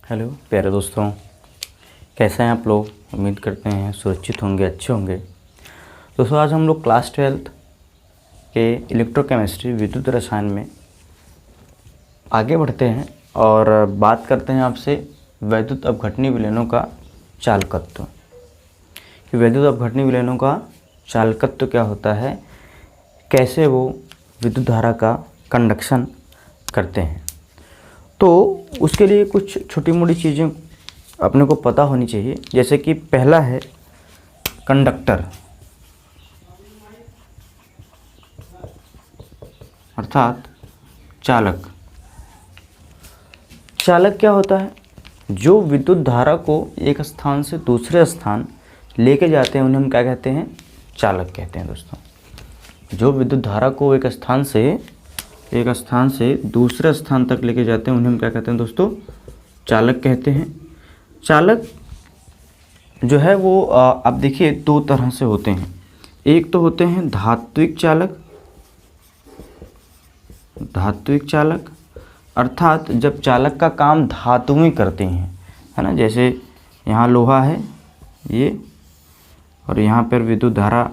Hello प्यारे दोस्तों, कैसे हैं आप लोग। उम्मीद करते हैं सुरक्षित होंगे, अच्छे होंगे। दोस्तों आज हम लोग क्लास 12 के इलेक्ट्रोकेमिस्ट्री विद्युत रसायन में आगे बढ़ते हैं और बात करते हैं आपसे वैद्युत अपघटनी विलयनों का चालकत्व। कि वैद्युत अपघटनी विलयनों का चालकत्व क्या होता है, कैसे वो विद्युत धारा का कंडक्शन करते हैं। तो उसके लिए कुछ छोटी मोटी चीज़ें अपने को पता होनी चाहिए। जैसे कि पहला है कंडक्टर, अर्थात चालक। चालक क्या होता है? जो विद्युत धारा को एक स्थान से दूसरे स्थान लेके जाते हैं उन्हें हम क्या कहते हैं? चालक कहते हैं दोस्तों। जो विद्युत धारा को एक स्थान से दूसरे स्थान तक लेके जाते हैं उन्हें हम क्या कहते हैं दोस्तों? चालक कहते हैं। चालक जो है वो आप देखिए दो तरह से होते हैं। एक तो होते हैं धात्विक चालक, अर्थात जब चालक का काम धातुएं करते हैं, है ना। जैसे यहाँ लोहा है ये, और यहाँ पर विद्युत धारा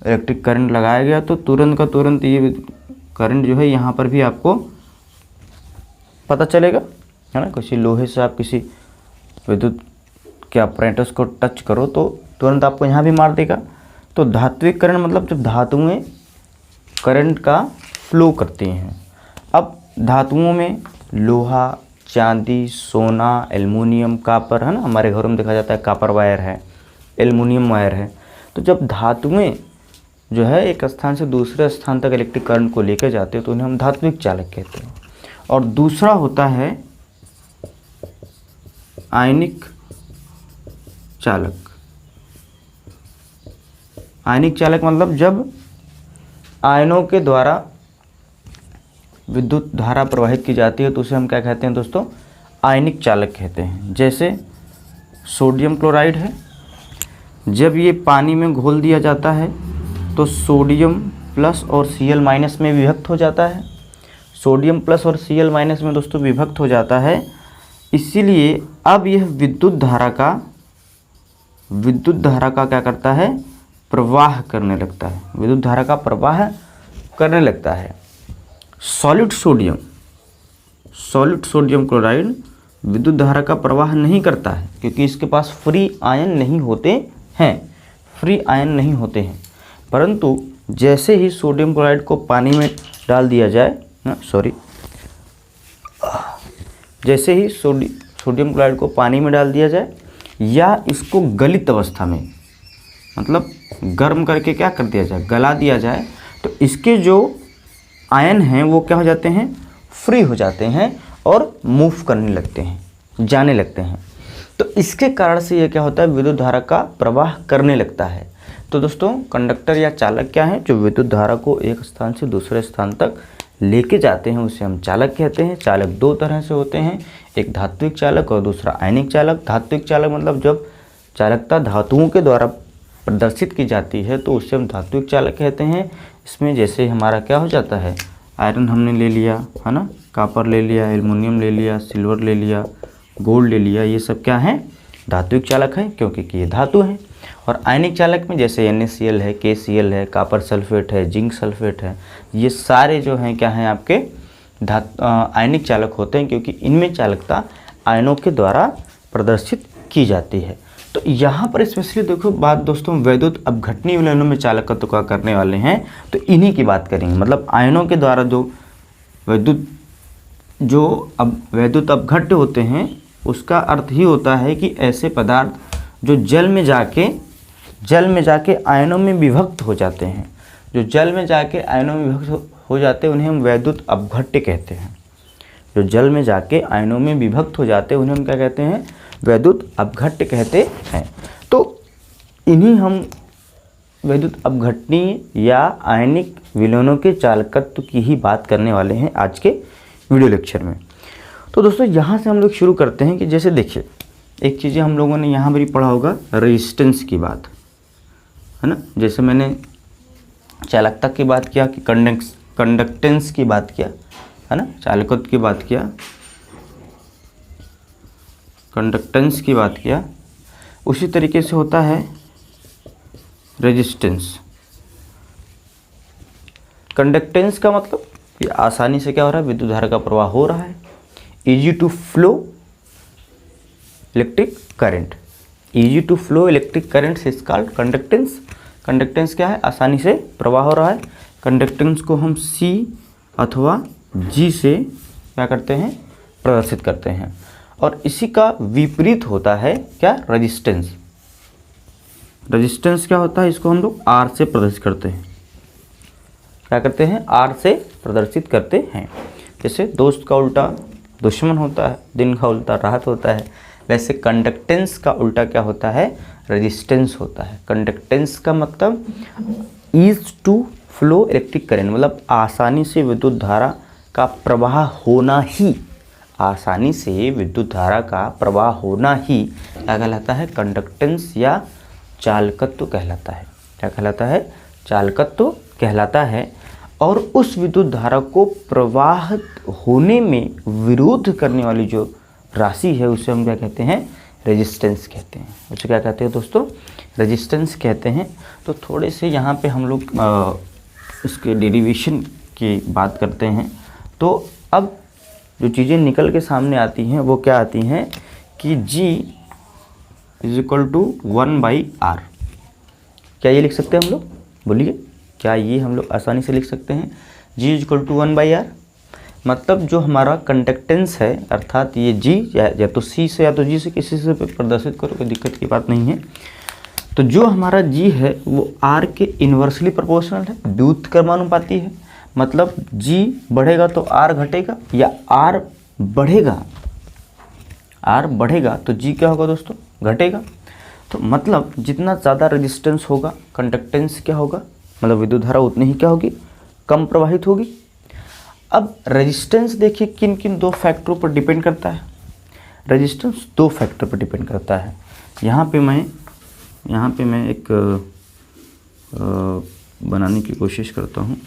इलेक्ट्रिक करंट लगाया गया तो तुरंत का तुरंत ये करंट जो है यहाँ पर भी आपको पता चलेगा, है ना। किसी लोहे से आप किसी विद्युत के अपरेटस को टच करो तो तुरंत आपको यहाँ भी मार देगा। तो धात्विक करंट मतलब जब धातुएं करंट का फ्लो करती हैं। अब धातुओं में लोहा, चांदी, सोना, एल्युमिनियम, कापर, है ना। हमारे घरों में देखा जाता है कापर वायर है, एल्युमिनियम वायर है। तो जब धातुएं जो है एक स्थान से दूसरे स्थान तक इलेक्ट्रिक करंट को लेकर जाते हैं तो उन्हें हम धात्विक चालक कहते हैं। और दूसरा होता है आयनिक चालक। आयनिक चालक मतलब जब आयनों के द्वारा विद्युत धारा प्रवाहित की जाती है तो उसे हम क्या कहते हैं दोस्तों? आयनिक चालक कहते हैं। जैसे सोडियम क्लोराइड है, जब ये पानी में घोल दिया जाता है तो सोडियम प्लस और Cl माइनस में विभक्त हो जाता है। सोडियम प्लस और Cl माइनस में दोस्तों विभक्त हो जाता है। इसीलिए अब यह विद्युत धारा का क्या करता है? प्रवाह करने लगता है। विद्युत धारा का प्रवाह करने लगता है। सॉलिड सोडियम क्लोराइड विद्युत धारा का प्रवाह नहीं करता है क्योंकि इसके पास फ्री आयन नहीं होते हैं। परंतु जैसे ही सोडियम क्लोराइड को पानी में डाल दिया जाए, जैसे ही सोडियम क्लोराइड को पानी में डाल दिया जाए या इसको गलित अवस्था में मतलब गर्म करके क्या कर दिया जाए, गला दिया जाए, तो इसके जो आयन हैं वो क्या हो जाते हैं? फ्री हो जाते हैं और मूव करने लगते हैं, जाने लगते हैं। तो इसके कारण से ये क्या होता है? विद्युत धारा का प्रवाह करने लगता है। तो दोस्तों कंडक्टर या चालक क्या है? जो विद्युत धारा को एक स्थान से दूसरे स्थान तक लेके जाते हैं उसे हम चालक कहते हैं। चालक दो तरह से होते हैं, एक धात्विक चालक और दूसरा आयनिक चालक। धात्विक चालक मतलब जब चालकता धातुओं के द्वारा प्रदर्शित की जाती है तो उसे हम धात्विक चालक कहते हैं। इसमें जैसे हमारा क्या हो जाता है? आयरन हमने ले लिया, है ना, कापर ले लिया, एल्युमिनियम ले लिया, सिल्वर ले लिया, गोल्ड ले लिया, ये सब क्या है? धात्विक चालक है क्योंकि ये धातु है। और आयनिक चालक में जैसे NaCl है, KCl है, कापर सल्फेट है, जिंक सल्फेट है, ये सारे जो हैं क्या हैं? आपके आयनिक चालक होते हैं क्योंकि इनमें चालकता आयनों के द्वारा प्रदर्शित की जाती है। तो यहाँ पर स्पेशली देखो बात दोस्तों, वैद्युत अपघटनी विलयनों में चालकत्व का करने वाले हैं तो इन्हीं की बात करेंगे। मतलब आयनों के द्वारा जो वैद्युत अपघट्य होते हैं उसका अर्थ ही होता है कि ऐसे पदार्थ जो जल में जाके आयनों में विभक्त हो जाते हैं। जो जल में जाके आयनों में विभक्त हो जाते हैं उन्हें हम वैद्युत अपघट्य कहते हैं। जो जल में जाके आयनों में विभक्त हो जाते हैं उन्हें हम क्या कहते हैं? वैद्युत अपघट्य कहते हैं। तो इन्हीं हम वैद्युत अपघटनी या आयनिक विलयनों के चालकत्व की ही बात करने वाले हैं आज के वीडियो लेक्चर में। तो दोस्तों यहाँ से हम लोग शुरू करते हैं कि जैसे देखिए एक चीज़ें हम लोगों ने यहाँ पर ही पढ़ा होगा, रेजिस्टेंस की बात, है ना। जैसे मैंने चालकता की बात किया कि कंडक्टेंस की बात किया, है ना, चालकत्व की बात किया, कंडक्टेंस की बात किया, उसी तरीके से होता है रेजिस्टेंस। कंडक्टेंस का मतलब ये आसानी से क्या हो रहा है, विद्युत धारा का प्रवाह हो रहा है। Easy to flow electric current, easy to flow electric current is called conductance. Conductance क्या है, आसानी से प्रवाह हो रहा है। कंडक्टेंस को हम C अथवा G से क्या करते हैं, प्रदर्शित करते हैं। और इसी का विपरीत होता है क्या, रेजिस्टेंस। रेजिस्टेंस क्या होता है, इसको हम लोग R से प्रदर्शित करते हैं। क्या करते हैं, R से प्रदर्शित करते हैं। जैसे दोस्त का उल्टा दुश्मन होता है, दिन का उल्टा राहत होता है, वैसे कंडक्टेंस का उल्टा क्या होता है, रेजिस्टेंस होता है। कंडक्टेंस का मतलब is to flow electric current, मतलब आसानी से विद्युत धारा का प्रवाह होना ही, आसानी से विद्युत धारा का प्रवाह होना ही क्या कहलाता है, कंडक्टेंस या चालकत्व कहलाता है। क्या कहलाता है, चालकत्व कहलाता है। और उस विद्युत धारा को प्रवाहित होने में विरोध करने वाली जो राशि है उसे हम क्या कहते हैं, रेजिस्टेंस कहते हैं। उसे क्या कहते हैं दोस्तों, रेजिस्टेंस कहते हैं। तो थोड़े से यहाँ पे हम लोग इसके डेरिवेशन की बात करते हैं। तो अब जो चीज़ें निकल के सामने आती हैं वो क्या आती हैं कि G is equal to 1/R। क्या ये लिख सकते हैं हम लोग, बोलिए, क्या ये हम लोग आसानी से लिख सकते हैं, G is equal to 1/R। मतलब जो हमारा कंडक्टेंस है, अर्थात ये G या तो C से या तो G से किसी से प्रदर्शित करो, कोई दिक्कत की बात नहीं है। तो जो हमारा G है वो R के इन्वर्सली प्रोपोर्शनल है, व्युत्क्रमानुपाती है। मतलब G बढ़ेगा तो R घटेगा, या R बढ़ेगा तो G क्या होगा दोस्तों, घटेगा। तो मतलब जितना ज़्यादा रेजिस्टेंस होगा, कंडक्टेंस क्या होगा, मतलब विद्युत धारा उतनी ही क्या होगी, कम प्रवाहित होगी। अब रेजिस्टेंस देखिए किन किन दो फैक्टरों पर डिपेंड करता है। रेजिस्टेंस दो फैक्टर पर डिपेंड करता है। यहाँ पे मैं एक बनाने की कोशिश करता हूँ।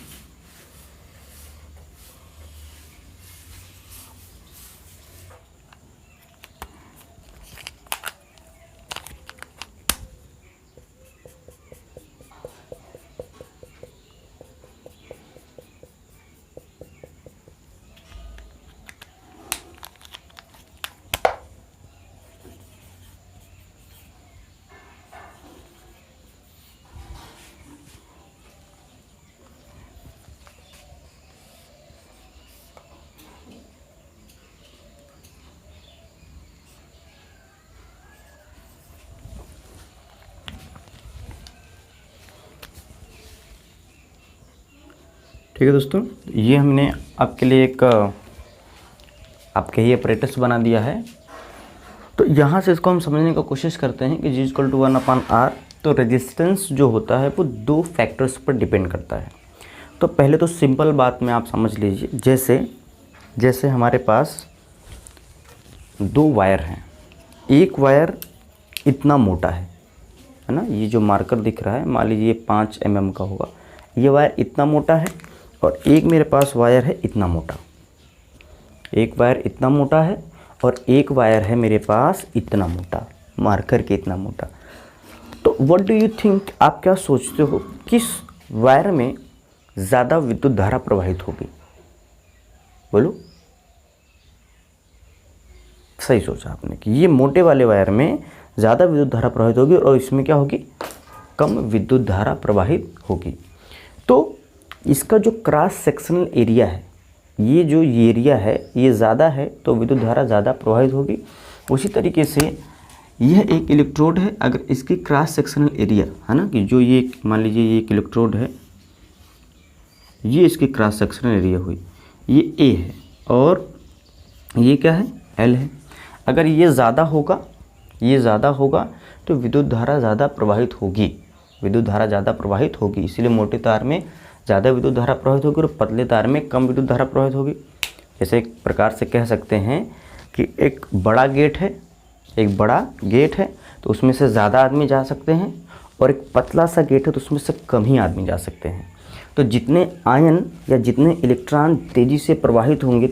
ठीक है दोस्तों, ये हमने आपके लिए एक आपके ही अपरेटस बना दिया है। तो यहाँ से इसको हम समझने का कोशिश करते हैं कि G इक्वल टू 1/R। तो रेजिस्टेंस जो होता है वो दो फैक्टर्स पर डिपेंड करता है। तो पहले तो सिंपल बात में आप समझ लीजिए, जैसे हमारे पास दो वायर हैं। एक वायर इतना मोटा है ना, ये जो मार्कर दिख रहा है, मान लीजिए 5 mm का होगा, ये वायर इतना मोटा है। और एक मेरे पास वायर है इतना मोटा, एक वायर इतना मोटा है और एक वायर है मेरे पास इतना मोटा, मार्कर के इतना मोटा। तो व्हाट डू यू थिंक, आप क्या सोचते हो, किस वायर में ज़्यादा विद्युत धारा प्रवाहित होगी, बोलो। सही सोचा आपने कि ये मोटे वाले वायर में ज़्यादा विद्युत धारा प्रवाहित होगी और इसमें क्या होगी, कम विद्युत धारा प्रवाहित होगी। तो इसका जो क्रॉस सेक्शनल एरिया है, ये जो एरिया है ये ज़्यादा है तो विद्युत धारा ज़्यादा प्रवाहित होगी। उसी तरीके से यह एक इलेक्ट्रोड है, अगर इसकी क्रॉस सेक्शनल एरिया है ना, कि जो ये मान लीजिए ये एक इलेक्ट्रोड है, ये इसकी क्रॉस सेक्शनल एरिया हुई, ये A है और ये क्या है, L है। अगर ये ज़्यादा होगा तो विद्युत धारा ज़्यादा प्रवाहित होगी, इसीलिए मोटे तार में ज़्यादा विद्युत धारा प्रवाहित होगी और पतले तार में कम विद्युत धारा प्रवाहित होगी। जैसे एक प्रकार से कह सकते हैं कि एक बड़ा गेट है तो उसमें से ज़्यादा आदमी जा सकते हैं, और एक पतला सा गेट है तो उसमें से कम ही आदमी जा सकते हैं। तो जितने आयन या जितने इलेक्ट्रॉन तेज़ी से प्रवाहित होंगे,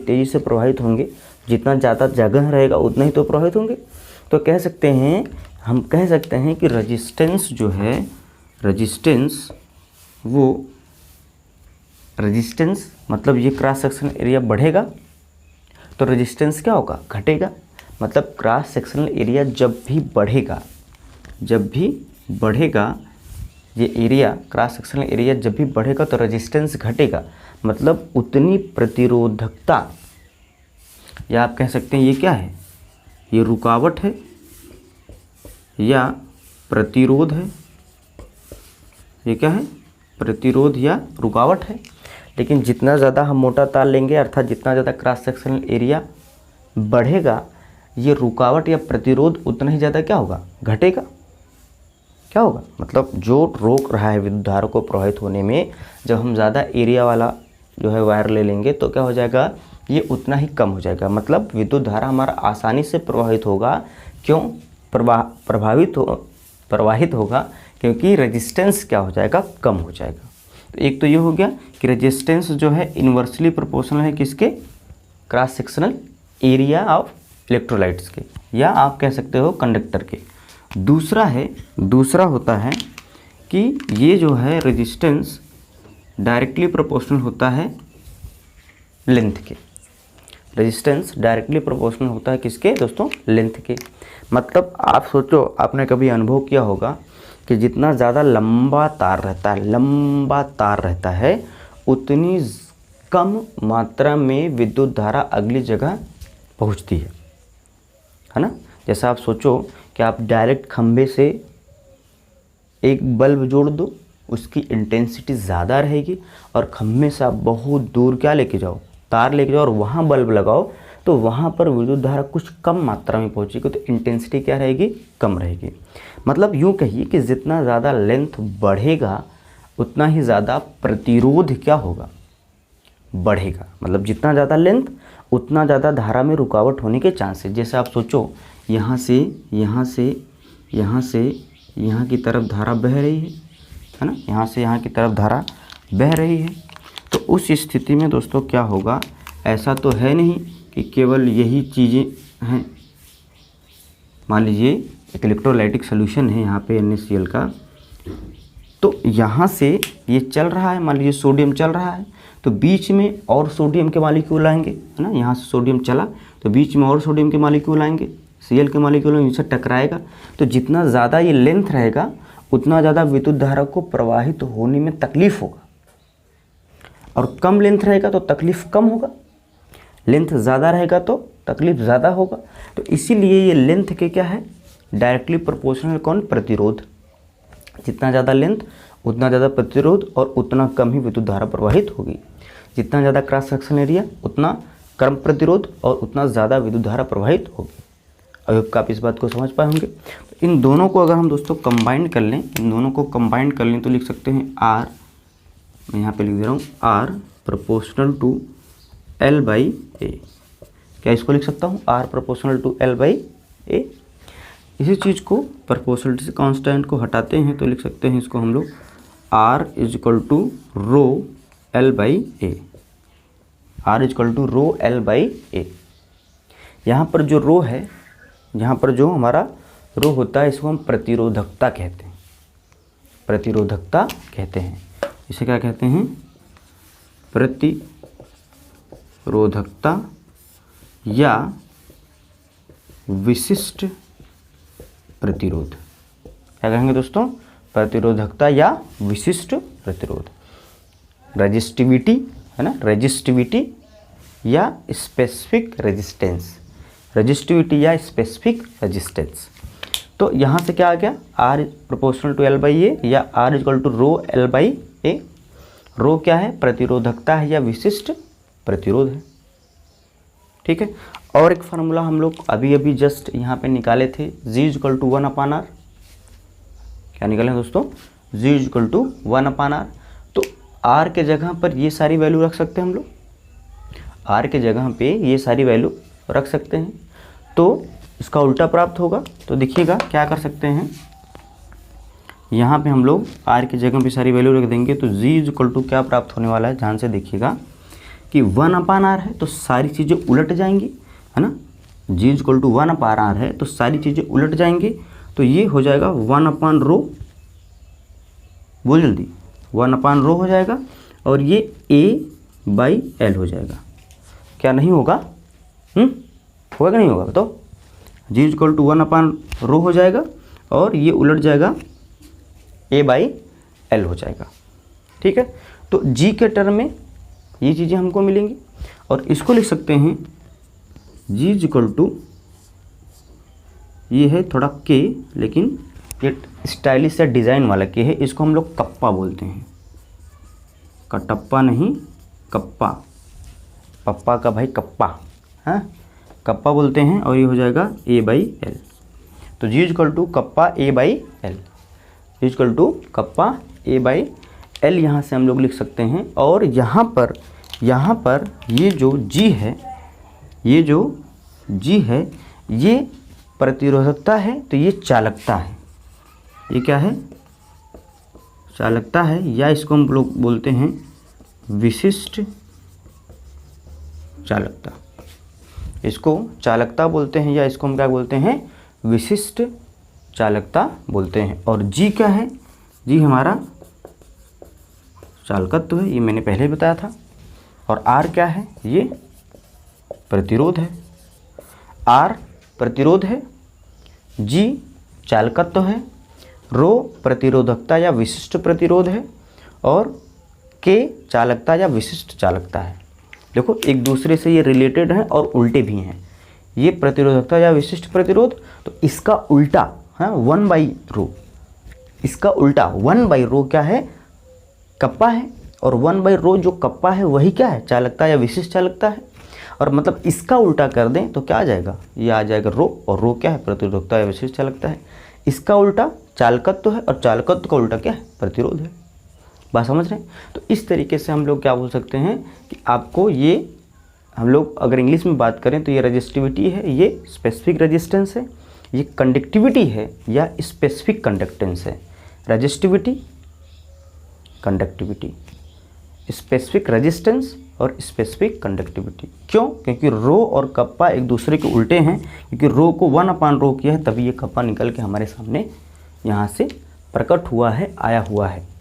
जितना ज़्यादा जगह रहेगा उतना ही तो प्रवाहित होंगे। तो कह सकते हैं, हम कह सकते हैं कि रेजिस्टेंस जो है, रेजिस्टेंस मतलब ये क्रॉस सेक्शनल एरिया बढ़ेगा तो रेजिस्टेंस क्या होगा, घटेगा। मतलब क्रॉस सेक्शनल एरिया जब भी बढ़ेगा ये एरिया, क्रॉस सेक्शनल एरिया जब भी बढ़ेगा तो रेजिस्टेंस घटेगा। मतलब उतनी प्रतिरोधकता, या आप कह सकते हैं ये क्या है, ये रुकावट है या प्रतिरोध है, ये क्या है, प्रतिरोध या रुकावट है। लेकिन जितना ज़्यादा हम मोटा तार लेंगे, अर्थात जितना ज़्यादा क्रॉस सेक्शनल एरिया बढ़ेगा, ये रुकावट या प्रतिरोध उतना ही ज़्यादा क्या होगा, घटेगा। क्या होगा, मतलब जो रोक रहा है विद्युत धारा को प्रवाहित होने में, जब हम ज़्यादा एरिया वाला जो है वायर ले लेंगे तो क्या हो जाएगा, ये उतना ही कम हो जाएगा। मतलब विद्युत धारा हमारा आसानी से प्रवाहित होगा। क्यों प्रवाहित होगा, क्योंकि रेजिस्टेंस क्या हो जाएगा, कम हो जाएगा। तो एक तो ये हो गया कि रेजिस्टेंस जो है इन्वर्सली प्रोपोर्शनल है किसके, cross sectional area of electrolytes के, या आप कह सकते हो कंडक्टर के। दूसरा होता है कि ये जो है रेजिस्टेंस डायरेक्टली प्रोपोर्शनल होता है लेंथ के। रेजिस्टेंस डायरेक्टली प्रोपोर्शनल होता है किसके दोस्तों, लेंथ के। मतलब आप सोचो, आपने कभी अनुभव किया होगा कि जितना ज़्यादा लंबा तार रहता है उतनी कम मात्रा में विद्युत धारा अगली जगह पहुंचती है ना। जैसा आप सोचो कि आप डायरेक्ट खंभे से एक बल्ब जोड़ दो, उसकी इंटेंसिटी ज़्यादा रहेगी, और खंभे से आप बहुत दूर क्या लेके जाओ, तार लेके जाओ और वहाँ बल्ब लगाओ, तो वहाँ पर विद्युत धारा कुछ कम मात्रा में पहुँचेगी, तो इंटेंसिटी क्या रहेगी, कम रहेगी। मतलब यूँ कहिए कि जितना ज़्यादा लेंथ बढ़ेगा उतना ही ज़्यादा प्रतिरोध क्या होगा, बढ़ेगा। मतलब जितना ज़्यादा लेंथ उतना ज़्यादा धारा में रुकावट होने के चांसेस। जैसे आप सोचो, यहाँ से यहाँ की तरफ धारा बह रही है ना, यहाँ से यहाँ की तरफ धारा बह रही है। तो उस स्थिति में दोस्तों क्या होगा, ऐसा तो है नहीं कि केवल यही चीज़ें हैं। मान लीजिए एक इलेक्ट्रोलाइटिक सोल्यूशन है यहाँ पे NaCl का, तो यहाँ से ये चल रहा है, मान लीजिए सोडियम चल रहा है, तो बीच में और सोडियम के मॉलिक्यूल आएंगे, है ना। यहाँ से सोडियम चला तो बीच में और सोडियम के मॉलिक्यूल आएंगे, Cl के मॉलिक्यूल इनसे टकराएगा। तो जितना ज़्यादा ये लेंथ रहेगा उतना ज़्यादा विद्युत धारा को प्रवाहित होने में तकलीफ होगा, और कम लेंथ रहेगा तो तकलीफ कम होगा, लेंथ ज़्यादा रहेगा तो तकलीफ ज़्यादा होगा। तो इसीलिए ये लेंथ के क्या है, डायरेक्टली प्रोपोर्शनल कौन, प्रतिरोध। जितना ज़्यादा लेंथ उतना ज़्यादा प्रतिरोध और उतना कम ही विद्युत धारा प्रवाहित होगी। जितना ज़्यादा क्रॉस सेक्शन एरिया उतना कम प्रतिरोध और उतना ज़्यादा विद्युत धारा प्रवाहित होगी। आई होप आप इस बात को समझ पाए होंगे। इन दोनों को अगर हम दोस्तों कंबाइन कर लें, तो लिख सकते हैं आर, मैं यहाँ पे लिख दे रहा हूँ R proportional to L by A. क्या इसको लिख सकता हूँ, R proportional to L by A. इसी चीज़ को प्रोपोर्शनलिटी से कांस्टेंट को हटाते हैं तो लिख सकते हैं इसको हम लोग R is equal to rho L by A, R is equal to rho L by A. यहाँ पर जो रो है, यहाँ पर जो हमारा रो होता है इसको हम प्रतिरोधकता कहते हैं, प्रतिरोधकता कहते हैं। इसे क्या कहते हैं, प्रतिरोधकता या विशिष्ट प्रतिरोध। क्या कहेंगे दोस्तों, प्रतिरोधकता या विशिष्ट प्रतिरोध। रेजिस्टिविटी है ना, रेजिस्टिविटी या स्पेसिफिक रेजिस्टेंस, रेजिस्टिविटी या स्पेसिफिक रेजिस्टेंस। तो यहाँ से क्या आ गया, R proportional to L by A या R equal to rho L by A. Rho क्या है, प्रतिरोधकता है या विशिष्ट प्रतिरोध है। ठीक है। और एक फार्मूला हम लोग अभी जस्ट यहाँ पे निकाले थे, जी इक्वल टू 1/r। क्या निकाले दोस्तों, जी इक्वल टू 1/r। तो आर के जगह पर ये सारी वैल्यू रख सकते हैं हम लोग, आर के जगह पे ये सारी वैल्यू रख सकते हैं, तो इसका उल्टा प्राप्त होगा। तो देखिएगा क्या कर सकते हैं, यहाँ पे हम लोग आर की जगह पे सारी वैल्यू रख देंगे तो जी इक्वल टू क्या प्राप्त होने वाला है, ध्यान से देखिएगा कि 1/r है तो सारी चीज़ें उलट जाएंगी, है ना। जी इक्वल टू 1/r है तो सारी चीज़ें उलट जाएंगी, तो ये हो जाएगा 1/ρ, बोल जल्दी, 1/ρ हो जाएगा और ये A/L हो जाएगा। क्या नहीं होगा? होगा कि नहीं होगा बताओ? जी इक्वल टू 1/ρ हो जाएगा और ये उलट जाएगा A/L हो जाएगा। ठीक है, तो जी के टर्म में ये चीज़ें हमको मिलेंगी और इसको लिख सकते हैं जी इक्वल टू, ये है थोड़ा के, लेकिन ये स्टाइलिश या डिज़ाइन वाला के है, इसको हम लोग कप्पा बोलते हैं, कटप्पा नहीं कप्पा, पप्पा का भाई कप्पा, हाँ कप्पा बोलते हैं और ये हो जाएगा A/L। तो G equal to kappa A/L, G equal to kappa A/L यहाँ से हम लोग लिख सकते हैं। और यहाँ पर ये जो G है, ये जो G है ये प्रतिरोधकता है, तो ये चालकता है। ये क्या है? चालकता है, या इसको हम लोग बोलते हैं विशिष्ट चालकता। इसको चालकता बोलते हैं या इसको हम क्या बोलते हैं? विशिष्ट चालकता बोलते हैं। और जी क्या है? जी हमारा चालकत्व है, ये मैंने पहले बताया था। और आर क्या है? ये प्रतिरोध है। आर प्रतिरोध है, जी चालकत्व है, रो प्रतिरोधकता या विशिष्ट प्रतिरोध है और के चालकता या विशिष्ट चालकता है। देखो एक दूसरे से ये रिलेटेड हैं और उल्टे भी हैं। ये प्रतिरोधकता या विशिष्ट प्रतिरोध, तो इसका उल्टा है 1/ρ, इसका उल्टा 1/ρ क्या है? कप्पा है। और 1/ρ जो कप्पा है वही क्या है? चालकता या विशिष्ट चालकता है। और मतलब इसका उल्टा कर दें तो क्या आ जाएगा? ये आ जाएगा रो, और रो क्या है? प्रतिरोधकता या विशिष्ट चालकता है। इसका उल्टा चालकत्व है और चालकत्व का उल्टा क्या है? प्रतिरोध है। बात समझ रहे हैं? तो इस तरीके से हम लोग क्या बोल सकते हैं कि आपको ये, हम लोग अगर इंग्लिश में बात करें तो ये रेजिस्टिविटी है, ये स्पेसिफिक रेजिस्टेंस है, ये कंडक्टिविटी है या स्पेसिफिक कंडक्टेंस है। रेजिस्टिविटी, कंडक्टिविटी, स्पेसिफिक रेजिस्टेंस और स्पेसिफिक कंडक्टिविटी। क्यों? क्योंकि रो और कप्पा एक दूसरे के उल्टे हैं, क्योंकि रो को 1/ρ किया है तभी ये कप्पा निकल के हमारे सामने यहाँ से प्रकट हुआ है, आया हुआ है।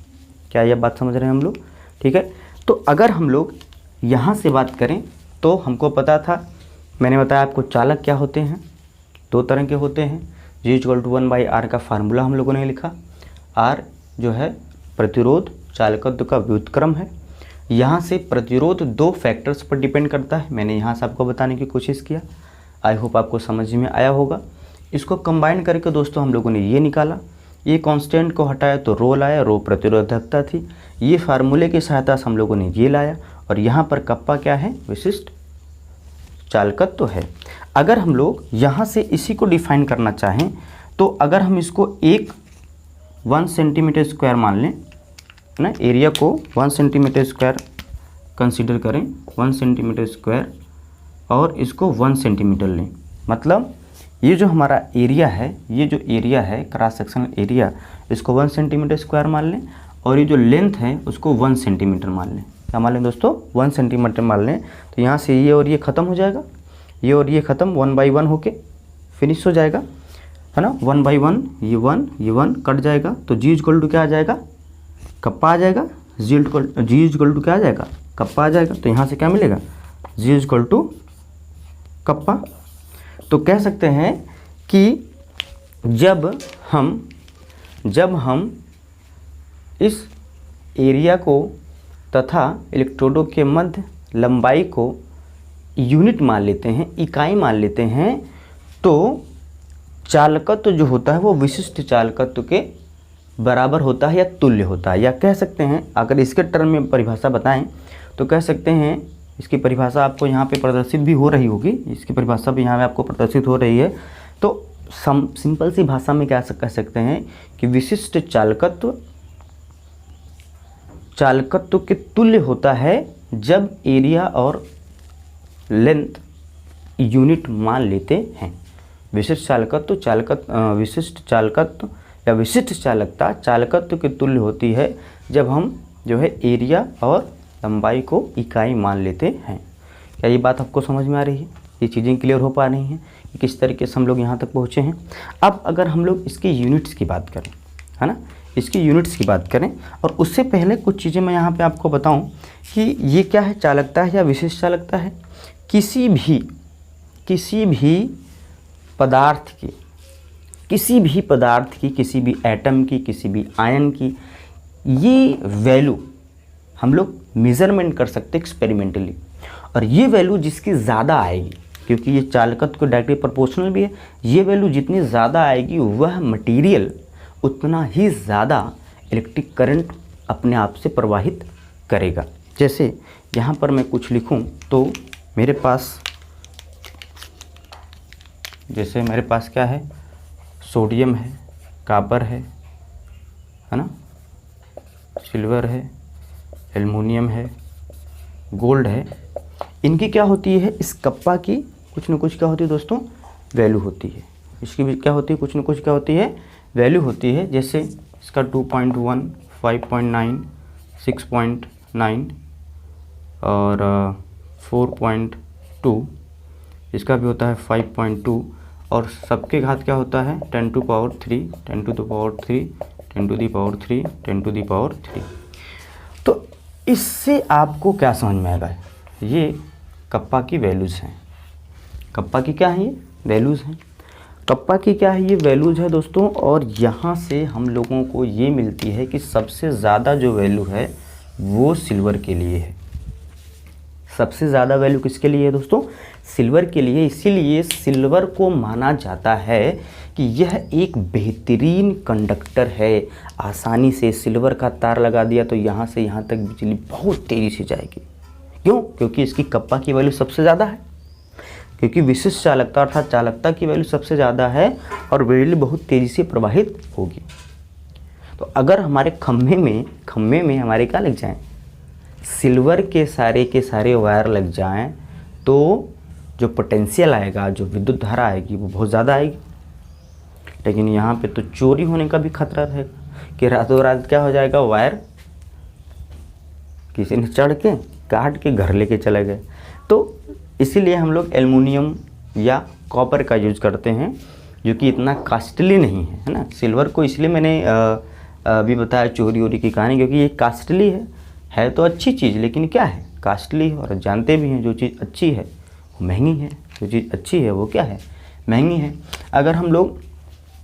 क्या यह बात समझ रहे हैं हम लोग? ठीक है, तो अगर हम लोग यहाँ से बात करें तो हमको पता था, मैंने बताया आपको चालक क्या होते हैं, दो तरह के होते हैं। जी इक्वल टू 1/r का फार्मूला हम लोगों ने लिखा। r जो है प्रतिरोध चालकत्व का व्युत्क्रम है। यहाँ से प्रतिरोध दो फैक्टर्स पर डिपेंड करता है, मैंने यहाँ से आपको बताने की कोशिश किया। आई होप आपको समझ में आया होगा। इसको कंबाइन करके दोस्तों हम लोगों ने ये निकाला, ये कांस्टेंट को हटाया तो रो लाया, रो प्रतिरोधकता थी। ये फार्मूले की सहायता से हम लोगों ने ये लाया और यहाँ पर कप्पा क्या है? विशिष्ट चालकत्व है। अगर हम लोग यहाँ से इसी को डिफाइन करना चाहें तो अगर हम इसको 1 सेंटीमीटर स्क्वायर मान लें ना, एरिया को 1 सेंटीमीटर स्क्वायर कंसीडर करें, 1 सेंटीमीटर स्क्वायर, और इसको 1 सेंटीमीटर लें, मतलब ये जो हमारा एरिया है, ये जो एरिया है क्रॉस सेक्शनल एरिया, इसको 1 सेंटीमीटर स्क्वायर मान लें और ये जो लेंथ है उसको 1 सेंटीमीटर मान लें। क्या मान लें दोस्तों? 1 सेंटीमीटर मान लें। तो यहाँ से ये और ये ख़त्म हो जाएगा, ये और ये ख़त्म, 1/1 होके फिनिश हो जाएगा, है ना। 1/1, ये 1 कट जाएगा तो जी इक्वल टू क्या आ जाएगा? कप्पा आ जाएगा। जी इक्वल टू क्या आ जाएगा? कप्पा आ जाएगा। तो यहाँ से क्या मिलेगा? जी इक्वल टू कप्पा। तो कह सकते हैं कि जब हम इस एरिया को तथा इलेक्ट्रोडों के मध्य लंबाई को यूनिट मान लेते हैं, इकाई मान लेते हैं, तो चालकत्व जो होता है वो विशिष्ट चालकत्व के बराबर होता है या तुल्य होता है। या कह सकते हैं, अगर इसके टर्म में परिभाषा बताएं तो कह सकते हैं, इसकी परिभाषा आपको यहाँ पे प्रदर्शित भी हो रही होगी, इसकी परिभाषा भी यहाँ पे आपको प्रदर्शित हो रही है। तो सिंपल सी भाषा में क्या कह सकते हैं कि विशिष्ट चालकत्व के तुल्य होता है जब एरिया और लेंथ यूनिट मान लेते हैं। विशिष्ट चालकत्व या विशिष्ट चालकता चालकत्व के तुल्य होती है जब हम जो है एरिया और लंबाई को इकाई मान लेते हैं। क्या ये बात आपको समझ में आ रही है? ये चीज़ें क्लियर हो पा रही हैं कि किस तरीके से हम लोग यहाँ तक पहुँचे हैं। अब अगर हम लोग इसके यूनिट्स की बात करें, है ना, इसकी यूनिट्स की बात करें, और उससे पहले कुछ चीज़ें मैं यहाँ पे आपको बताऊँ कि ये क्या है, चालकता है या विशिष्ट चालकता है। किसी भी पदार्थ की, किसी भी एटम की, किसी भी आयन की, ये वैल्यू हम लोग मेज़रमेंट कर सकते हैं एक्सपेरिमेंटली, और ये वैल्यू जिसकी ज़्यादा आएगी, क्योंकि ये चालकत्व को डायरेक्टली प्रोपोर्शनल भी है, ये वैल्यू जितनी ज़्यादा आएगी वह मटेरियल उतना ही ज़्यादा इलेक्ट्रिक करंट अपने आप से प्रवाहित करेगा। जैसे यहाँ पर मैं कुछ लिखूँ तो मेरे पास क्या है, सोडियम है, कॉपर है ना, सिल्वर है, एल्युमिनियम है, गोल्ड है। इनकी क्या होती है, इस कप्पा की कुछ न कुछ क्या होती है दोस्तों, वैल्यू होती है। इसकी भी क्या होती है, कुछ न कुछ क्या होती है, वैल्यू होती है। जैसे इसका 2.1, 5.9, 6.9 और 4.2, इसका भी होता है 5.2, और सबके घात क्या होता है 10 to power 3, 10 to the power 3, 10 to the power 3, 10 to the power 3। तो इससे आपको क्या समझ में आएगा, ये कप्पा की वैल्यूज़ हैं। कप्पा की क्या है, ये वैल्यूज़ हैं। कप्पा की क्या है, ये वैल्यूज़ है दोस्तों। और यहाँ से हम लोगों को ये मिलती है कि सबसे ज़्यादा जो वैल्यू है वो सिल्वर के लिए है। सबसे ज़्यादा वैल्यू किसके लिए है दोस्तों, सिल्वर के लिए। इसीलिए सिल्वर को माना जाता है कि यह एक बेहतरीन कंडक्टर है। आसानी से सिल्वर का तार लगा दिया तो यहाँ से यहाँ तक बिजली बहुत तेज़ी से जाएगी। क्यों, क्योंकि इसकी कप्पा की वैल्यू सबसे ज़्यादा है, क्योंकि विशिष्ट चालकता अर्थात चालकता की वैल्यू सबसे ज़्यादा है और बिजली बहुत तेज़ी से प्रवाहित होगी। तो अगर हमारे खम्भे में हमारे क्या लग जाएं, सिल्वर के सारे वायर लग जाएं, तो जो पोटेंशियल आएगा, जो विद्युत धारा आएगी वो बहुत ज़्यादा आएगी। लेकिन यहाँ पे तो चोरी होने का भी खतरा रहेगा कि रातों रात क्या हो जाएगा, वायर किसी ने चढ़ के काट के घर लेके चले गए। तो इसीलिए हम लोग एल्युमिनियम या कॉपर का यूज़ करते हैं, जो कि इतना कॉस्टली नहीं है ना। सिल्वर को इसलिए मैंने अभी बताया चोरी वोरी की कहानी, क्योंकि ये कॉस्टली है तो अच्छी चीज़, लेकिन क्या है, कॉस्टली है। और जानते भी हैं जो चीज़ अच्छी है वो महंगी है, जो चीज़ अच्छी है वो क्या है, महंगी है। अगर हम लोग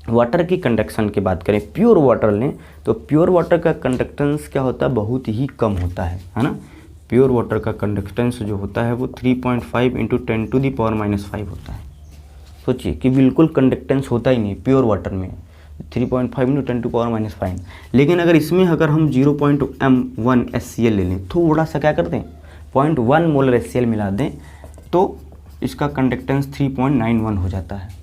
वाटर की कंडक्शन की बात करें, प्योर वाटर लें, तो प्योर वाटर का कंडक्टेंस क्या होता है, बहुत ही कम होता है ना। प्योर वाटर का कंडक्टेंस जो होता है वो 3.5 × 10⁻⁵ होता है। सोचिए कि बिल्कुल कंडक्टेंस होता ही नहीं प्योर वाटर में, 3.5 × 10⁻⁵। लेकिन अगर इसमें हम 0.1 HCl ले लें, थोड़ा सा क्या कर दें, 0.1 मोलर HCl मिला दें, तो इसका कंडक्टेंस 3.91 हो जाता है।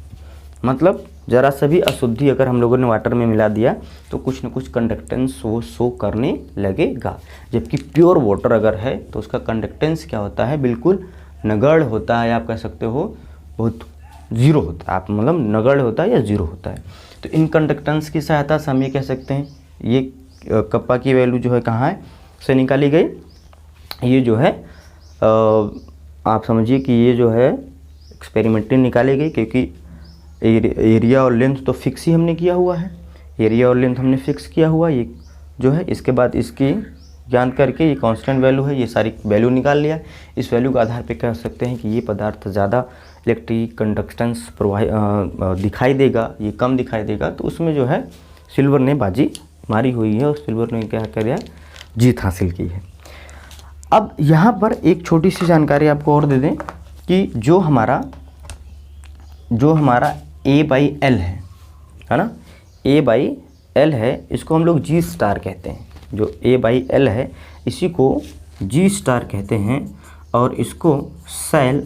मतलब ज़रा सा भी अशुद्धि अगर हम लोगों ने वाटर में मिला दिया तो कुछ न कुछ कंडक्टेंस वो शो करने लगेगा। जबकि प्योर वाटर अगर है तो उसका कंडक्टेंस क्या होता है, बिल्कुल नगण्य होता है। आप कह सकते हो बहुत ज़ीरो होता है, आप मतलब नगण्य होता है या ज़ीरो होता है। तो इन कंडक्टेंस की सहायता से हम ये कह सकते हैं, ये कप्पा की वैल्यू जो है कहाँ है से निकाली गई, ये जो है आप समझिए कि ये जो है एक्सपेरिमेंटली निकाली गई, क्योंकि एरिया और लेंथ तो फिक्स ही हमने किया हुआ है, एरिया और लेंथ हमने फिक्स किया हुआ ये जो है। इसके बाद इसकी जान करके ये कांस्टेंट वैल्यू है, ये सारी वैल्यू निकाल लिया। इस वैल्यू के आधार पे कह सकते हैं कि ये पदार्थ ज़्यादा इलेक्ट्रिक कंडक्टेंस दिखाई देगा, ये कम दिखाई देगा। तो उसमें जो है सिल्वर ने बाजी मारी हुई है और सिल्वर ने क्या किया, जीत हासिल की है। अब यहाँ पर एक छोटी सी जानकारी आपको और दे दें कि जो हमारा A/L है ना, A/L है, इसको हम लोग G स्टार कहते हैं। जो A/L है इसी को G स्टार कहते हैं, और इसको शैल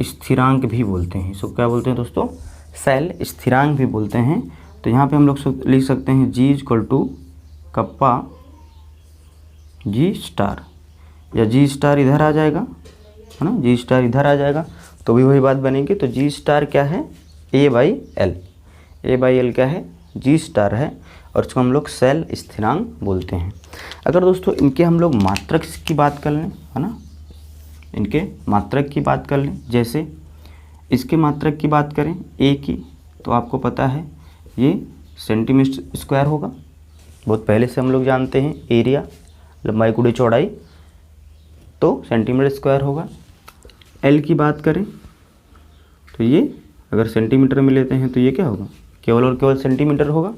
स्थिरांक भी बोलते हैं। इसको क्या बोलते हैं दोस्तों, शैल स्थिरांक भी बोलते हैं। तो यहाँ पे हम लोग लिख सकते हैं G = कप्पा G स्टार, या G स्टार इधर आ जाएगा है ना, G स्टार इधर आ जाएगा तो भी वही बात बनेगी। तो G स्टार क्या है, A/L, A/L क्या है, G स्टार है, और इसको हम लोग शैल स्थिरांक बोलते हैं। अगर दोस्तों इनके हम लोग मात्रक की बात कर लें है ना, इनके मात्रक की बात कर लें, जैसे इसके मात्रक की बात करें ए की, तो आपको पता है ये सेंटीमीटर स्क्वायर होगा, बहुत पहले से हम लोग जानते हैं एरिया लंबाई गुणे चौड़ाई तो सेंटीमीटर स्क्वायर होगा। एल की बात करें तो ये अगर सेंटीमीटर में लेते हैं तो ये क्या होगा, केवल और केवल सेंटीमीटर होगा।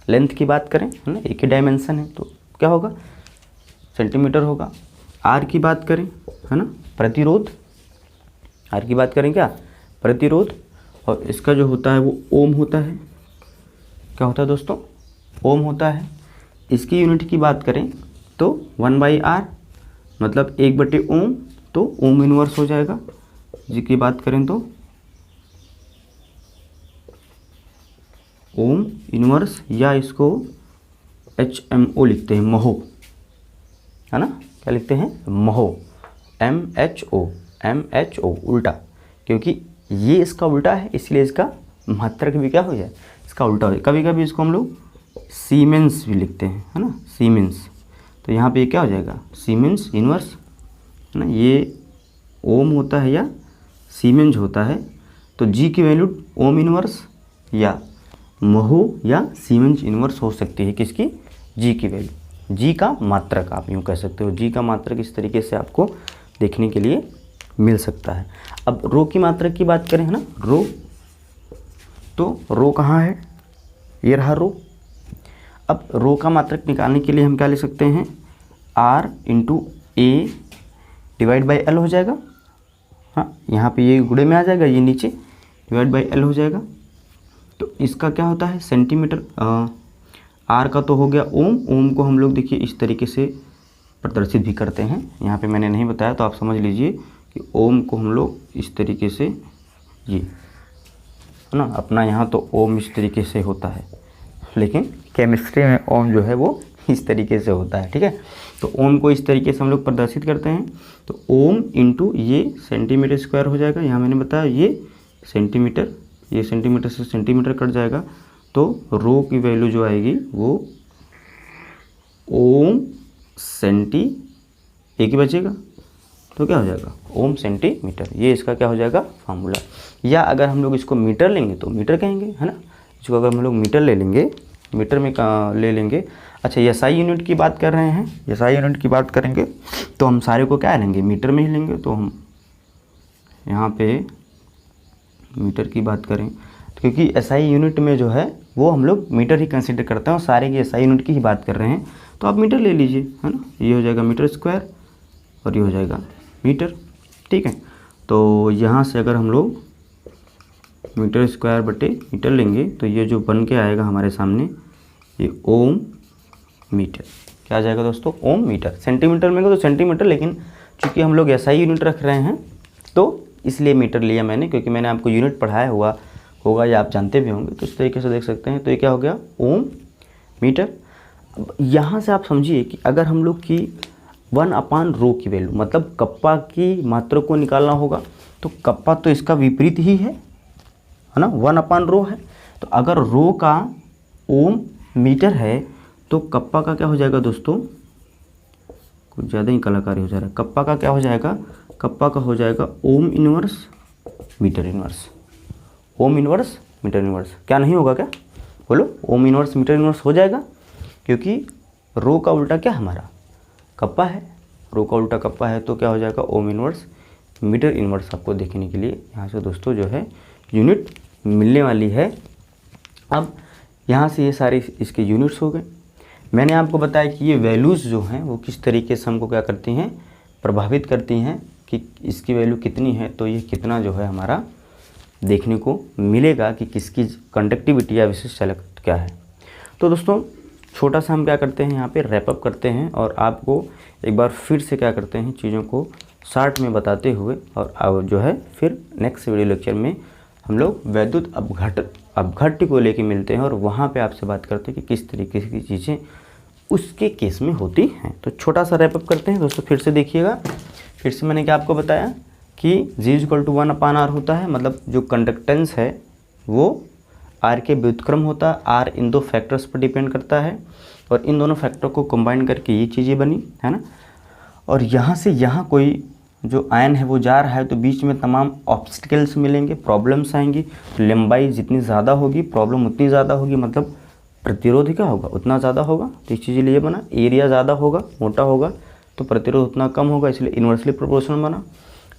लेंथ की बात करें है ना, एक ही डायमेंशन है तो क्या होगा, सेंटीमीटर होगा। आर की बात करें है ना, प्रतिरोध, आर की बात करें क्या, प्रतिरोध, और इसका जो होता है वो ओम होता है। क्या होता है दोस्तों, ओम होता है। इसकी यूनिट की बात करें तो 1/r मतलब 1/ओम, तो ओम इनवर्स हो जाएगा। जी की बात करें तो ओम इनवर्स, या इसको HMO लिखते हैं, महो, है ना, क्या लिखते हैं, महो, MHO उल्टा, क्योंकि ये इसका उल्टा है इसलिए इसका मात्रक भी क्या हो जाए, इसका उल्टा हो जाए। कभी कभी इसको हम लोग सीमेंस भी लिखते हैं, है ना, सीमेंस, तो यहाँ पे ये क्या हो जाएगा, सीमेंस इनवर्स, है ना, ये ओम होता है या सीमेंस होता है, तो जी की वैल्यू ओम इनवर्स या महो या सीमेंस इनवर्स हो सकती है, किसकी, जी की वैल्यू, जी का मात्रक आप यूँ कह सकते हो, जी का मात्रक इस तरीके से आपको देखने के लिए मिल सकता है। अब रो की मात्रक की बात करें है ना, रो, तो रो कहाँ है, ये रहा रो। अब रो का मात्रक निकालने के लिए हम क्या ले सकते हैं, R × A /L हो जाएगा। हाँ, यहाँ पे ये गुणे में आ जाएगा, ये नीचे /L हो जाएगा। तो इसका क्या होता है, सेंटीमीटर, R का तो हो गया ओम, ओम को हम लोग देखिए इस तरीके से प्रदर्शित भी करते हैं, यहाँ पे मैंने नहीं बताया तो आप समझ लीजिए कि ओम को हम लोग इस तरीके से, ये है ना, अपना यहाँ तो ओम इस तरीके से होता है, लेकिन केमिस्ट्री में ओम जो है वो इस तरीके से होता है, ठीक है। तो ओम को इस तरीके से हम लोग प्रदर्शित करते हैं, तो ओम × ये सेंटीमीटर स्क्वायर हो जाएगा, यहाँ मैंने बताया ये सेंटीमीटर, ये सेंटीमीटर से सेंटीमीटर कट जाएगा, तो रो की वैल्यू जो आएगी वो ओम सेंटी, एक ही बचेगा, तो क्या हो जाएगा, ओम सेंटीमीटर, ये इसका क्या हो जाएगा फार्मूला। या अगर हम लोग इसको मीटर लेंगे तो मीटर कहेंगे, है ना, इसको अगर हम लोग मीटर ले लेंगे, मीटर में ले लेंगे। अच्छा, SI यूनिट की बात कर रहे हैं, SI यूनिट की बात करेंगे तो हम सारे को क्या लेंगे, मीटर में ही लेंगे। तो हम यहाँ पे मीटर की बात करें तो क्योंकि SI यूनिट में जो है वो हम लोग मीटर ही कंसिडर करते हैं और सारे की SI यूनिट की ही बात कर रहे हैं, तो आप मीटर ले लीजिए, है ना, ये हो जाएगा मीटर स्क्वायर और ये हो जाएगा मीटर, ठीक है। तो यहाँ से अगर हम लोग मीटर स्क्वायर बटे मीटर लेंगे तो ये जो बन के आएगा हमारे सामने, ये ओम मीटर, क्या आ जाएगा दोस्तों, ओम मीटर। सेंटीमीटर में तो सेंटीमीटर, लेकिन चूँकि हम लोग SI यूनिट रख रहे हैं तो इसलिए मीटर लिया मैंने, क्योंकि मैंने आपको यूनिट पढ़ाया हुआ होगा या आप जानते भी होंगे, तो इस तरीके से देख सकते हैं। तो ये क्या हो गया, ओम मीटर। अब यहाँ से आप समझिए कि अगर हम लोग की 1/रो की वैल्यू, मतलब कप्पा की मात्रक को निकालना होगा, तो कप्पा तो इसका विपरीत ही है ना, 1/रो है। तो अगर रो का ओम मीटर है तो कप्पा का क्या हो जाएगा दोस्तों, कुछ ज़्यादा ही कलाकारी हो जा रहा है, कप्पा का क्या हो जाएगा, कप्पा का हो जाएगा ohm inverse metre inverse, ohm inverse metre inverse. क्या नहीं होगा, क्या बोलो, ओम इनवर्स मीटर इनवर्स हो जाएगा, क्योंकि रो का उल्टा क्या हमारा कप्पा है, रो का उल्टा कप्पा है, तो क्या हो जाएगा ओम इनवर्स मीटर इनवर्स। आपको देखने के लिए यहाँ से दोस्तों जो है यूनिट मिलने वाली है। अब यहाँ से ये सारे इसके यूनिट्स हो गए। मैंने आपको बताया कि ये वैल्यूज़ जो हैं वो किस तरीके से हमको क्या करती हैं, प्रभावित करती हैं कि इसकी वैल्यू कितनी है, तो ये कितना जो है हमारा देखने को मिलेगा कि किसकी कंडक्टिविटी या विशिष्ट चालक क्या है। तो दोस्तों छोटा सा हम क्या करते हैं यहाँ पे रैप अप करते हैं और आपको एक बार फिर से क्या करते हैं चीज़ों को शार्ट में बताते हुए, और जो है फिर नेक्स्ट वीडियो लेक्चर में हम लोग वैद्युत अपघट्य को लेके मिलते हैं और वहाँ पे आपसे बात करते हैं कि किस तरीके की चीज़ें उसके केस में होती हैं। तो छोटा सा रैप अप करते हैं दोस्तों, फिर से देखिएगा। फिर से मैंने क्या आपको बताया कि G = 1/R होता है, मतलब जो कंडक्टेंस है वो R के व्युत्क्रम होता है। R इन दो फैक्टर्स पर डिपेंड करता है और इन दोनों फैक्टर को कंबाइन करके ये चीज़ें बनी, है ना। और यहाँ से यहाँ कोई जो आयन है वो जा रहा है तो बीच में तमाम ऑब्स्टिकल्स मिलेंगे, प्रॉब्लम्स आएंगी। तो लंबाई जितनी ज़्यादा होगी प्रॉब्लम उतनी ज़्यादा होगी, मतलब प्रतिरोध क्या होगा उतना ज़्यादा होगा। तो इस चीज़ लिए बना, एरिया ज़्यादा होगा, मोटा होगा तो प्रतिरोध उतना कम होगा, इसलिए इन्वर्सली प्रोपोर्शनल बना।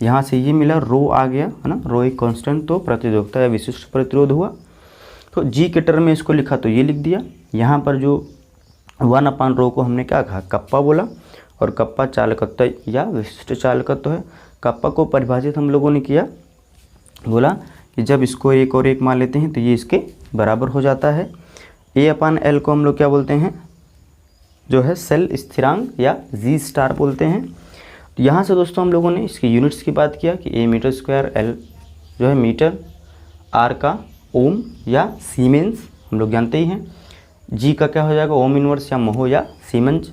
यहाँ से ये मिला रो आ गया है ना, रो एक कांस्टेंट, तो प्रतिरोधकता या विशिष्ट प्रतिरोध हुआ। तो जी के टर्म में इसको लिखा तो ये लिख दिया। यहाँ पर जो 1/रो को हमने क्या कहा, कप्पा बोला, और कप्पा चालकत्व या विशिष्ट चालकत्व है। कप्पा को परिभाषित हम लोगों ने किया, बोला कि जब इसको 1 और 1 मान लेते हैं तो ये इसके बराबर हो जाता है। A/L को हम लोग क्या बोलते हैं, जो है सेल स्थिरांक या G* बोलते हैं। तो यहाँ से दोस्तों हम लोगों ने इसकी यूनिट्स की बात किया कि A मीटर स्क्वायर, L जो है मीटर, R का ओम या सीमेंस हम लोग जानते ही हैं। G का क्या हो जाएगा, ओम इनवर्स या महो या सीमेंस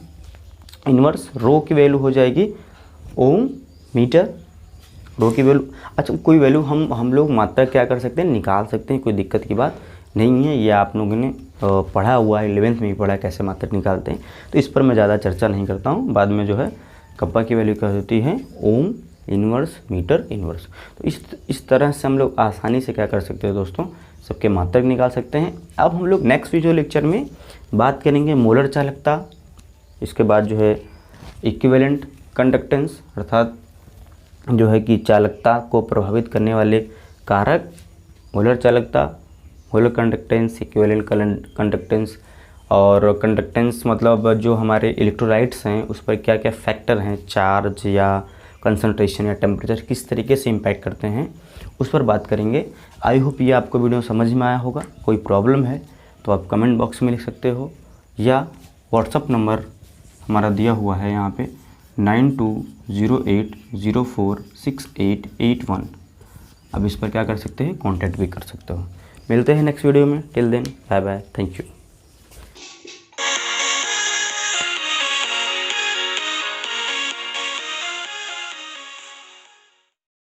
इनवर्स। रो की वैल्यू हो जाएगी ओम मीटर, रो की वैल्यू। अच्छा, कोई वैल्यू हम लोग मात्रा क्या कर सकते हैं, निकाल सकते हैं, कोई दिक्कत की बात नहीं है। ये आप लोगों ने पढ़ा हुआ है, 11th में भी पढ़ा है कैसे मात्रा निकालते हैं, तो इस पर मैं ज़्यादा चर्चा नहीं करता हूँ। बाद में जो है कप्पा की वैल्यू क्या होती है, ओम इनवर्स मीटर इनवर्स। तो इस तरह से हम लोग आसानी से क्या कर सकते हैं दोस्तों, सबके मात्रक निकाल सकते हैं। अब हम लोग नेक्स्ट वीडियो लेक्चर में बात करेंगे मोलर चालकता, इसके बाद जो है इक्विवेलेंट कंडक्टेंस, अर्थात जो है कि चालकता को प्रभावित करने वाले कारक, मोलर चालकता, मोलर कंडक्टेंस, इक्विवेलेंट कंडक्टेंस, और कंडक्टेंस मतलब जो हमारे इलेक्ट्रोलाइट्स हैं उस पर क्या क्या फैक्टर हैं, चार्ज या कंसंट्रेशन या टेम्परेचर किस तरीके से इम्पैक्ट करते हैं, उस पर बात करेंगे। आई होप ये आपको वीडियो समझ में आया होगा। कोई प्रॉब्लम है तो आप कमेंट बॉक्स में लिख सकते हो, या व्हाट्सअप नंबर हमारा दिया हुआ है यहाँ पे 9208046881। अब इस पर क्या कर सकते हैं, कांटेक्ट भी कर सकते हो। मिलते हैं नेक्स्ट वीडियो में, till then bye bye, thank you.